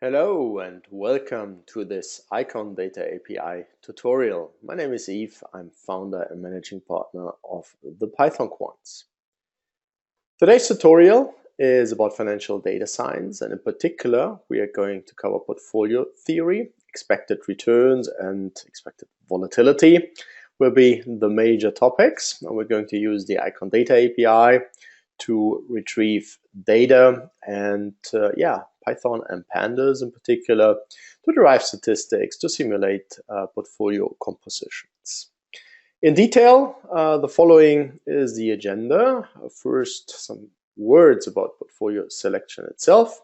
Hello and welcome to this Eikon Data API tutorial. My name is Yves. I'm founder and managing partner of the Python Quants. Today's tutorial is about financial data science, and in particular we are going to cover portfolio theory, expected returns and expected volatility will be the major topics. And we're going to use the Eikon Data API to retrieve data and Python and Pandas in particular to derive statistics to simulate portfolio compositions. In detail, the following is the agenda. First, some words about portfolio selection itself,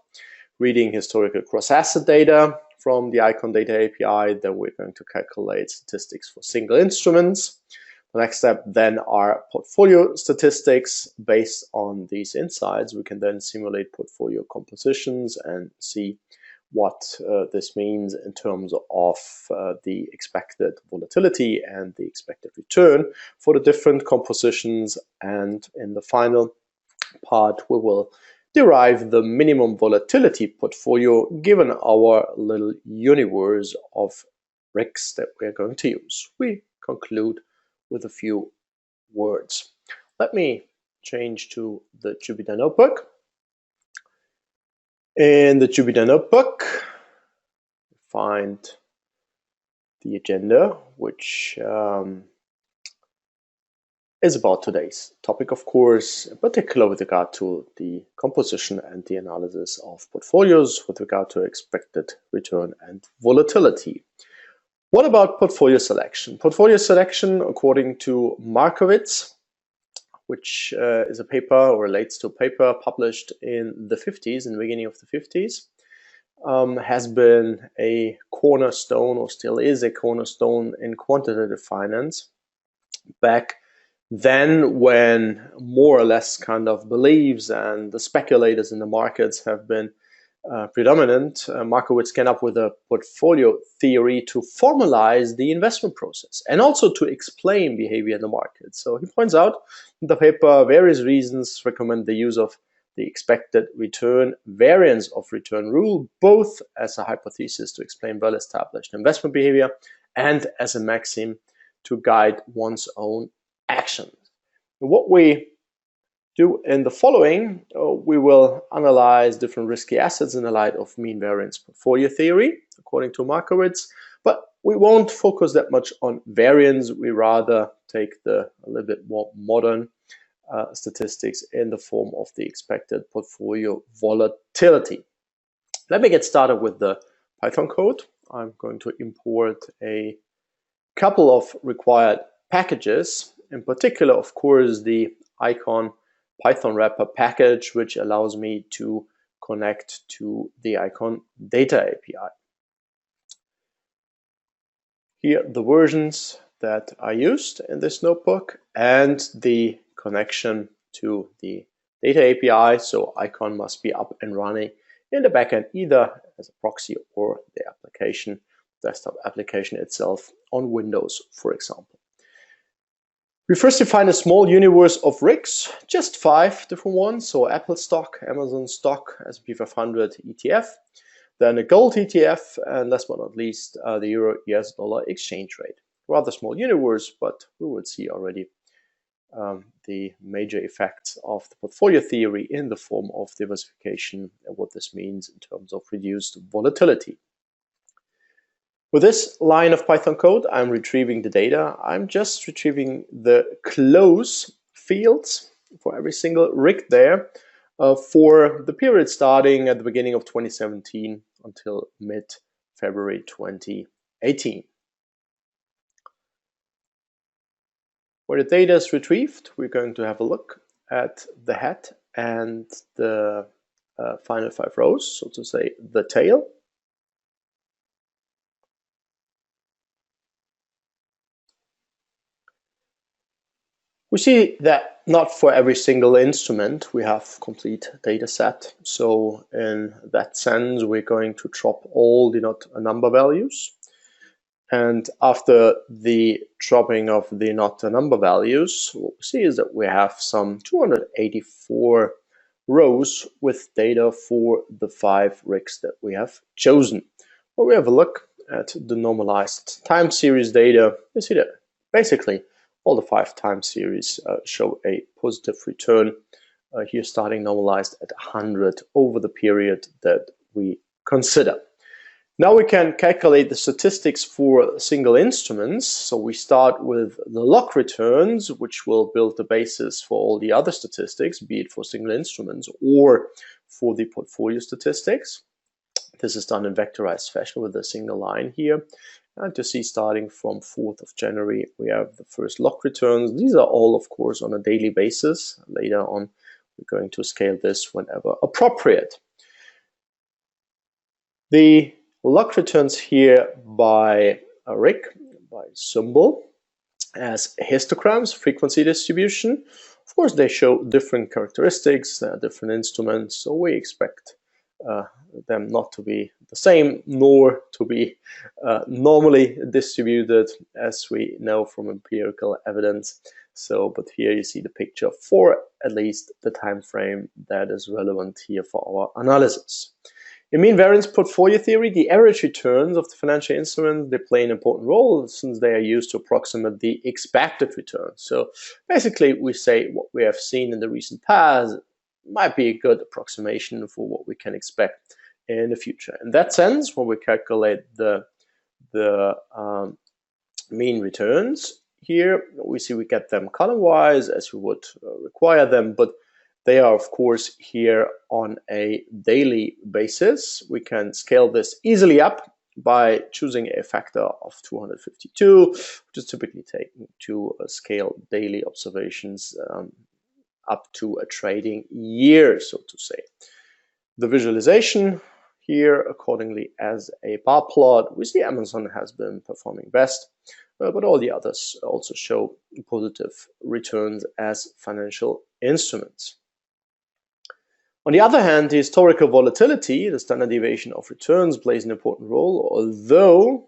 reading historical cross-asset data from the Eikon Data API. Then we're going to calculate statistics for single instruments. The next step then are portfolio statistics. Based on these insights, we can then simulate portfolio compositions and see what this means in terms of the expected volatility and the expected return for the different compositions. And in the final part, we will derive the minimum volatility portfolio given our little universe of risks that we're going to use. We conclude with a few words. Let me change to the Jupyter Notebook. In the Jupyter Notebook, find the agenda, which is about today's topic, of course, in particular with regard to the composition and the analysis of portfolios with regard to expected return and volatility. What about portfolio selection? Portfolio selection, according to Markovitz, which is a paper or relates to a paper published in the 50s, in the beginning of the 50s, has been a cornerstone, or still is a cornerstone, in quantitative finance. Back then, when more or less kind of beliefs and the speculators in the markets have been predominant, Markovitz came up with a portfolio theory to formalize the investment process and also to explain behavior in the market. So he points out in the paper various reasons recommend the use of the expected return variance of return rule, both as a hypothesis to explain well-established investment behavior and as a maxim to guide one's own actions. What we do in the following, we will analyze different risky assets in the light of mean-variance portfolio theory, according to Markovitz, but we won't focus that much on variance. We rather take a little bit more modern statistics in the form of the expected portfolio volatility. Let me get started with the Python code. I'm going to import a couple of required packages, in particular, of course, the Eikon Python wrapper package, which allows me to connect to the Eikon Data API. Here are the versions that I used in this notebook and the connection to the Data API. So Eikon must be up and running in the backend, either as a proxy or the application, desktop application itself on Windows, for example. We first define a small universe of risks, just 5 different ones. So Apple stock, Amazon stock, S&P 500 ETF, then a gold ETF, and last but not least, the Euro-US dollar exchange rate. Rather small universe, but we will see already the major effects of the portfolio theory in the form of diversification and what this means in terms of reduced volatility. With this line of Python code, I'm retrieving the data. I'm just retrieving the close fields for every single rig there for the period starting at the beginning of 2017 until mid-February 2018. Where the data is retrieved, we're going to have a look at the head and the final 5 rows, so to say the tail. We see that not for every single instrument we have complete data set. So in that sense, we're going to drop all the not a number values. And after the dropping of the not a number values, what we see is that we have some 284 rows with data for the 5 rigs that we have chosen. When we have a look at the normalized time series data, you see that basically all the 5 time series show a positive return. Here starting normalized at 100 over the period that we consider. Now we can calculate the statistics for single instruments. So we start with the log returns, which will build the basis for all the other statistics, be it for single instruments or for the portfolio statistics. This is done in vectorized fashion with a single line here. And to see, starting from 4th of January, we have the first log returns. These are all, of course, on a daily basis. Later on, we're going to scale this whenever appropriate. The log returns here by a rig, by symbol, as histograms, frequency distribution. Of course, they show different characteristics, they are different instruments, so we expect them not to be the same, nor to be normally distributed, as we know from empirical evidence. So, but here you see the picture for at least the time frame that is relevant here for our analysis. In mean-variance portfolio theory, the average returns of the financial instruments, they play an important role since they are used to approximate the expected return. So basically, we say what we have seen in the recent past might be a good approximation for what we can expect in the future. In that sense, when we calculate the mean returns here, we see we get them column-wise as we would require them, but they are, of course, here on a daily basis. We can scale this easily up by choosing a factor of 252, which is typically taken to scale daily observations up to a trading year, so to say. The visualization here, accordingly, as a bar plot, we see Amazon has been performing best, but all the others also show positive returns as financial instruments. On the other hand, the historical volatility, the standard deviation of returns, plays an important role, although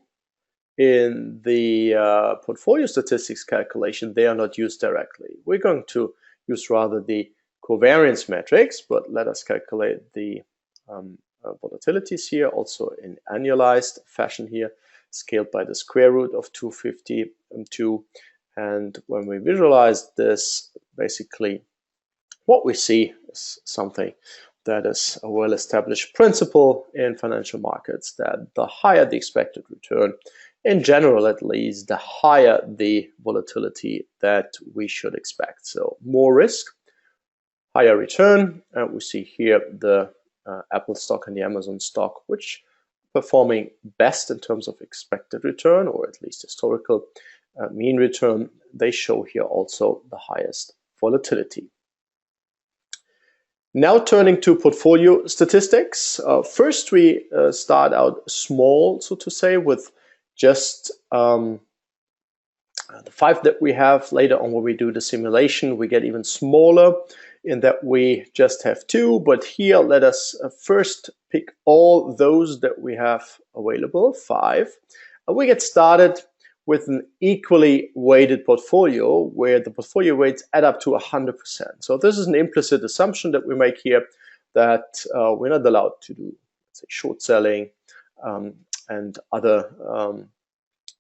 in the portfolio statistics calculation, they are not used directly. We're going to use rather the covariance metrics, but let us calculate the volatilities here, also in annualized fashion here, scaled by the square root of 252. And when we visualize this, basically, what we see is something that is a well-established principle in financial markets, that the higher the expected return, in general at least, the higher the volatility that we should expect. So more risk, higher return. And we see here the Apple stock and the Amazon stock, which are performing best in terms of expected return, or at least historical mean return. They show here also the highest volatility. Now turning to portfolio statistics. First, we start out small, so to say, with just the 5 that we have. Later on, when we do the simulation, we get even smaller in that we just have 2. But here, let us first pick all those that we have available, 5. We get started with an equally weighted portfolio where the portfolio weights add up to 100%. So this is an implicit assumption that we make here, that we're not allowed to do, let's say, short selling and other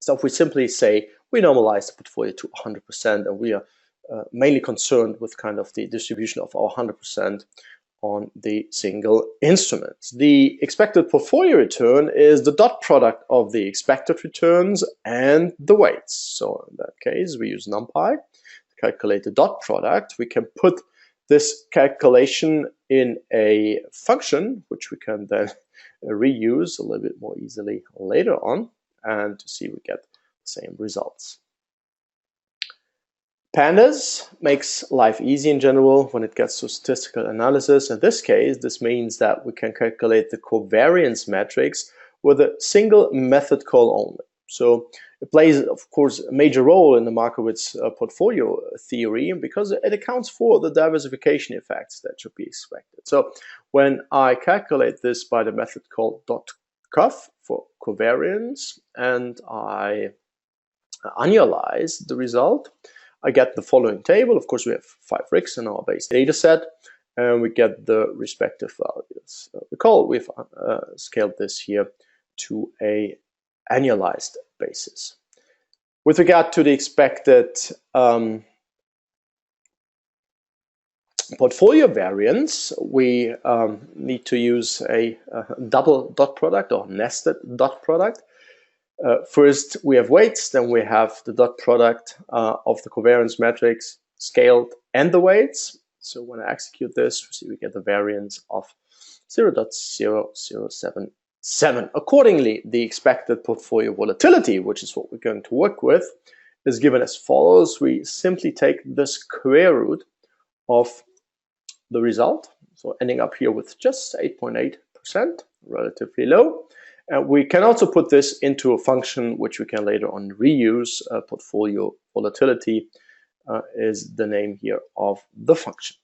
stuff. We simply say we normalize the portfolio to 100%, and we are mainly concerned with kind of the distribution of our 100% on the single instruments. The expected portfolio return is the dot product of the expected returns and the weights. So in that case, we use NumPy to calculate the dot product. We can put this calculation in a function, which we can then reuse a little bit more easily later on, and to see we get the same results. Pandas makes life easy in general when it gets to statistical analysis. In this case, this means that we can calculate the covariance metrics with a single method call only. So it plays, of course, a major role in the Markovitz portfolio theory because it accounts for the diversification effects that should be expected. So when I calculate this by the method called .cuff for covariance and I annualize the result, I get the following table. Of course, we have 5 rigs in our base data set, and we get the respective values. Recall we've scaled this here to a annualized basis. With regard to the expected portfolio variance, we need to use a double dot product or nested dot product. First, we have weights, then we have the dot product of the covariance matrix scaled and the weights. So when I execute this, we get the variance of 0.0077. Accordingly, the expected portfolio volatility, which is what we're going to work with, is given as follows. We simply take the square root of the result, so ending up here with just 8.8%, relatively low. And we can also put this into a function which we can later on reuse. Portfolio volatility is the name here of the function.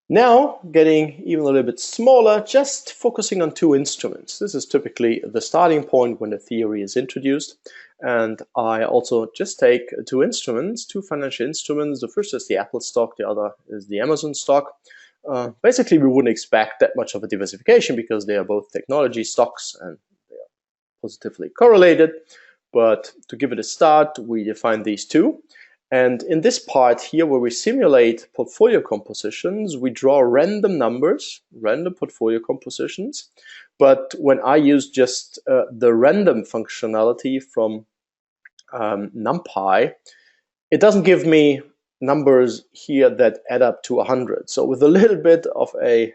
Now, getting even a little bit smaller, just focusing on two instruments. This is typically the starting point when the theory is introduced. And I also just take two instruments, two financial instruments. The first is the Apple stock, the other is the Amazon stock. Basically, we wouldn't expect that much of a diversification because they are both technology stocks and they are positively correlated. But to give it a start, we define these two. And in this part here, where we simulate portfolio compositions, we draw random numbers, random portfolio compositions. But when I use just the random functionality from NumPy, it doesn't give me numbers here that add up to 100. So with a little bit of a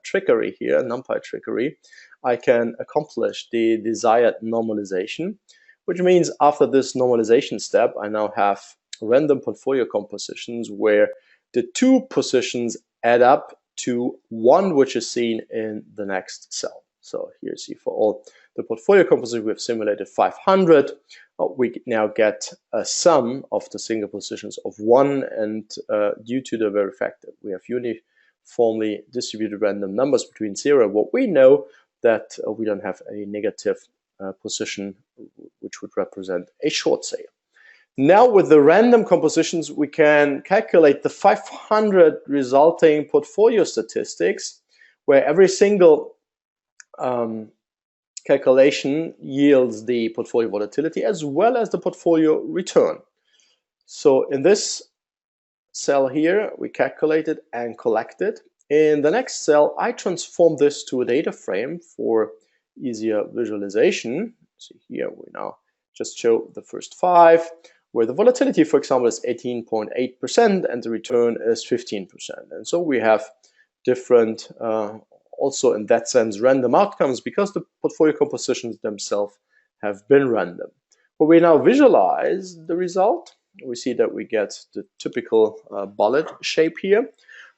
trickery here, NumPy trickery, I can accomplish the desired normalization, which means after this normalization step, I now have random portfolio compositions where the two positions add up to one, which is seen in the next cell. So here you see for all the portfolio composition, we have simulated 500. We now get a sum of the single positions of 1, and due to the very fact that we have uniformly distributed random numbers between 0 and what we know, that we don't have a negative position which would represent a short sale. Now with the random compositions, we can calculate the 500 resulting portfolio statistics, where every single calculation yields the portfolio volatility as well as the portfolio return. So in this cell here, we calculated and collected. In the next cell, I transform this to a data frame for easier visualization. See here, we now just show the first 5, where the volatility, for example, is 18.8% and the return is 15%. And so we have different, also in that sense, random outcomes because the portfolio compositions themselves have been random. When we now visualize the result, we see that we get the typical bullet shape here.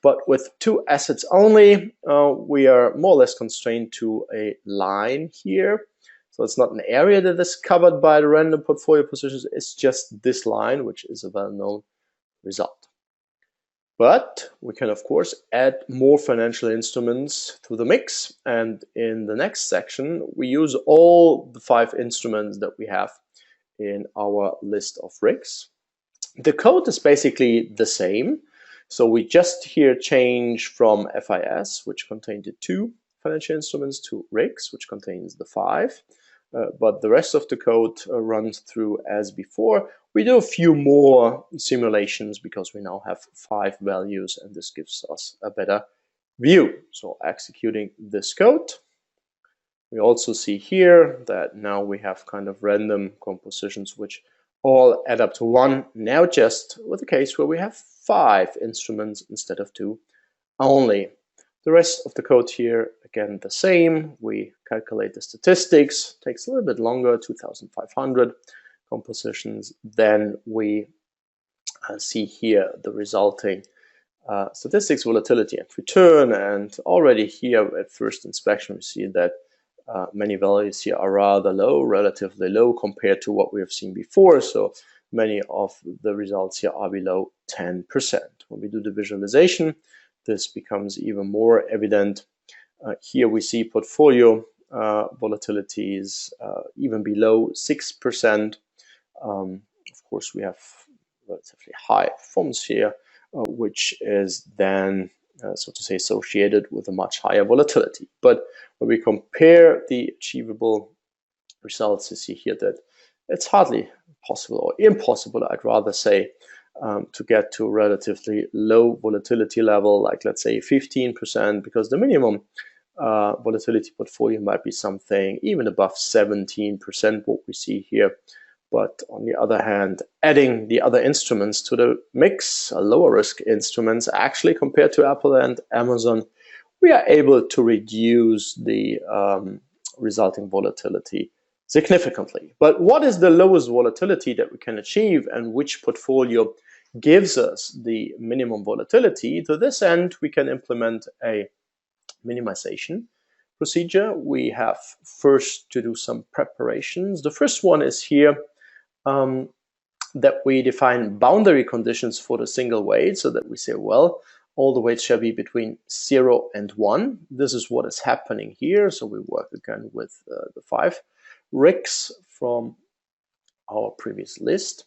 But with two assets only, we are more or less constrained to a line here. So it's not an area that is covered by the random portfolio positions, it's just this line, which is a well-known result. But we can, of course, add more financial instruments to the mix. And in the next section, we use all the 5 instruments that we have in our list of rigs. The code is basically the same. So we just here change from FIS, which contained the 2 financial instruments, to rigs, which contains the 5. But the rest of the code runs through as before. We do a few more simulations because we now have 5 values, and this gives us a better view. So executing this code, we also see here that now we have kind of random compositions which all add up to 1. Now just with a case where we have 5 instruments instead of 2 only. The rest of the code here, again, the same. We calculate the statistics, takes a little bit longer, 2,500 compositions. Then we see here the resulting statistics, volatility and return. And already here at first inspection, we see that many values here are rather low, relatively low compared to what we have seen before. So many of the results here are below 10%. When we do the visualization, this becomes even more evident. Here we see portfolio volatilities even below 6%. Of course, we have relatively high performance here. which is then, so to say, associated with a much higher volatility. But when we compare the achievable results, you see here that it's hardly possible, or impossible, I'd rather say, to get to a relatively low volatility level, like let's say 15%, because the minimum volatility portfolio might be something even above 17%, what we see here. But on the other hand, adding the other instruments to the mix, lower risk instruments, actually compared to Apple and Amazon, we are able to reduce the resulting volatility significantly. But what is the lowest volatility that we can achieve, and which portfolio gives us the minimum volatility? To this end, we can implement a minimization procedure. We have first to do some preparations. The first one is here that we define boundary conditions for the single weight, so that we say, well, all the weights shall be between 0 and 1. This is what is happening here. So we work again with the 5 RICs from our previous list.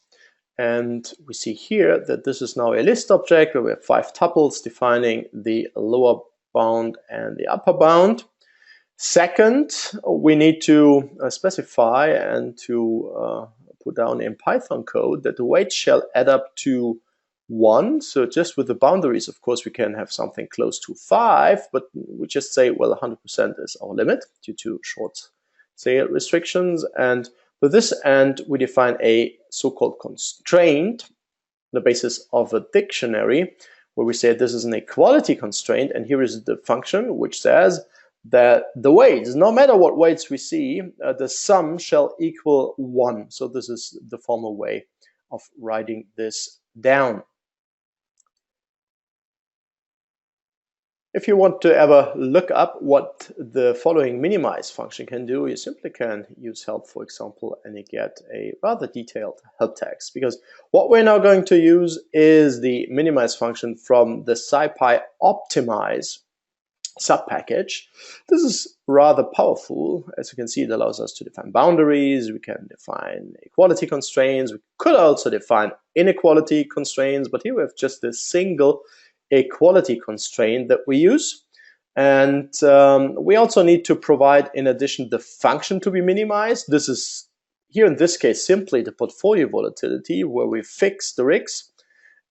And we see here that this is now a list object where we have 5 tuples defining the lower bound and the upper bound. Second, we need to specify and to put down in Python code that the weights shall add up to 1. So just with the boundaries, of course, we can have something close to 5, but we just say, well, 100% is our limit due to short sale restrictions. And with this end, we define a so-called constraint on the basis of a dictionary, where we say this is an equality constraint. And here is the function which says that the weights, no matter what weights we see, the sum shall equal 1. So this is the formal way of writing this down. If you want to ever look up what the following minimize function can do, you simply can use help, for example, and you get a rather detailed help text. Because what we're now going to use is the minimize function from the SciPy optimize subpackage. This is rather powerful. As you can see, it allows us to define boundaries. We can define equality constraints. We could also define inequality constraints, but here we have just this single equality constraint that we use. And we also need to provide, in addition, the function to be minimized. This is here in this case simply the portfolio volatility, where we fix the RICs,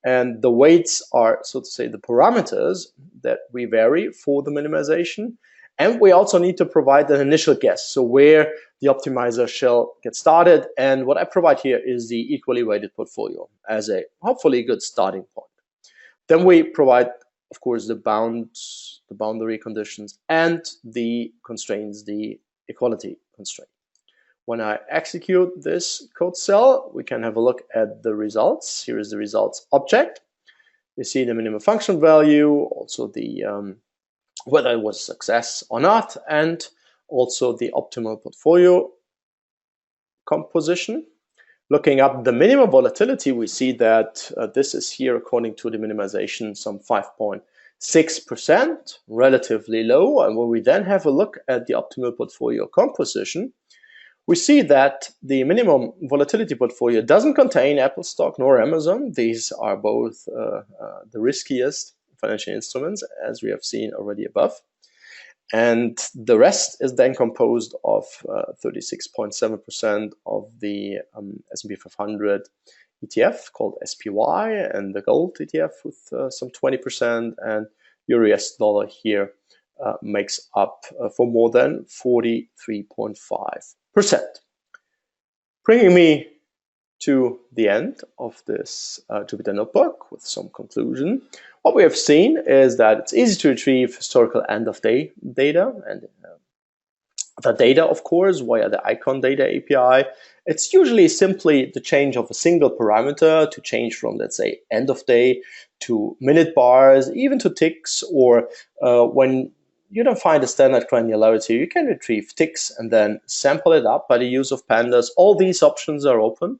and the weights are, so to say, the parameters that we vary for the minimization. And we also need to provide an initial guess, so where the optimizer shall get started. And what I provide here is the equally weighted portfolio as a hopefully good starting point. Then we provide, of course, the boundary conditions, and the constraints, the equality constraint. When I execute this code cell, we can have a look at the results. Here is the results object. You see the minimum function value, also the whether it was a success or not, and also the optimal portfolio composition. Looking up the minimum volatility, we see that this is here, according to the minimization, some 5.6%, relatively low. And when we then have a look at the optimal portfolio composition, we see that the minimum volatility portfolio doesn't contain Apple stock nor Amazon. These are both the riskiest financial instruments, as we have seen already above. And the rest is then composed of 36.7% of the S&P 500 ETF called SPY, and the gold ETF with some 20%, and Euro US dollar here makes up for more than 43.5%. Bringing me to the end of this Jupyter Notebook with some conclusion. What we have seen is that it's easy to retrieve historical end-of-day data, and the data, of course, via the Eikon Data API. It's usually simply the change of a single parameter to change from, let's say, end-of-day to minute bars, even to ticks, or when you don't find a standard granularity, you can retrieve ticks and then sample it up by the use of Pandas. All these options are open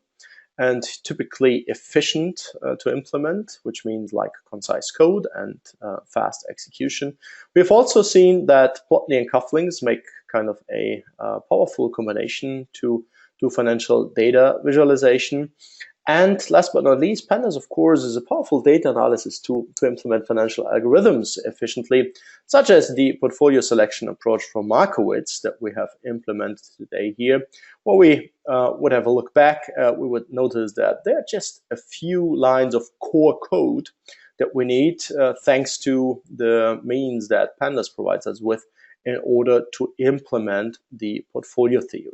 and typically efficient to implement, which means like concise code and fast execution. We've also seen that Plotly and Cufflinks make kind of a powerful combination to do financial data visualization. And last but not least, Pandas, of course, is a powerful data analysis tool to implement financial algorithms efficiently, such as the portfolio selection approach from Markovitz that we have implemented today here. When we would have a look back, we would notice that there are just a few lines of core code that we need thanks to the means that Pandas provides us with in order to implement the portfolio theory.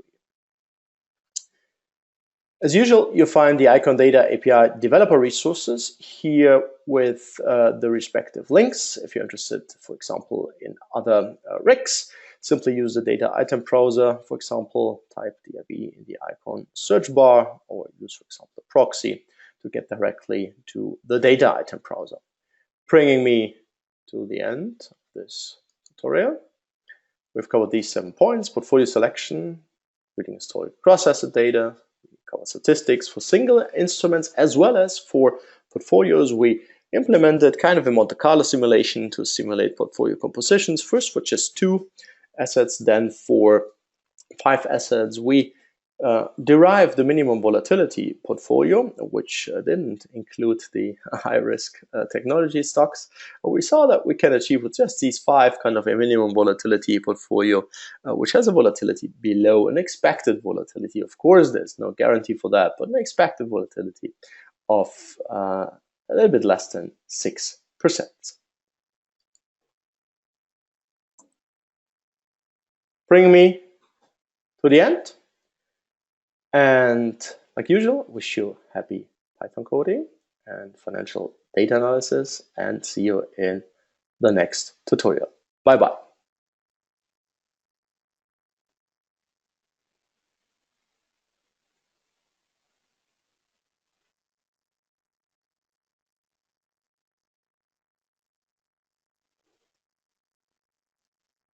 As usual, you find the Eikon Data API developer resources here with the respective links. If you're interested, for example, in other rigs, simply use the data item browser, for example, type derive in the Eikon search bar, or use, for example, the proxy to get directly to the data item browser. Bringing me to the end of this tutorial. We've covered these 7 points: portfolio selection, reading historic cross-asset data, cover statistics for single instruments as well as for portfolios. We implemented kind of a Monte Carlo simulation to simulate portfolio compositions, first for just 2 assets, then for 5 assets. We derived the minimum volatility portfolio, which didn't include the high-risk technology stocks. We saw that we can achieve with just these 5 kind of a minimum volatility portfolio, which has a volatility below an expected volatility. Of course, there's no guarantee for that, but an expected volatility of a little bit less than 6%. Bring me to the end. And like usual, wish you happy Python coding and financial data analysis, and see you in the next tutorial. Bye-bye.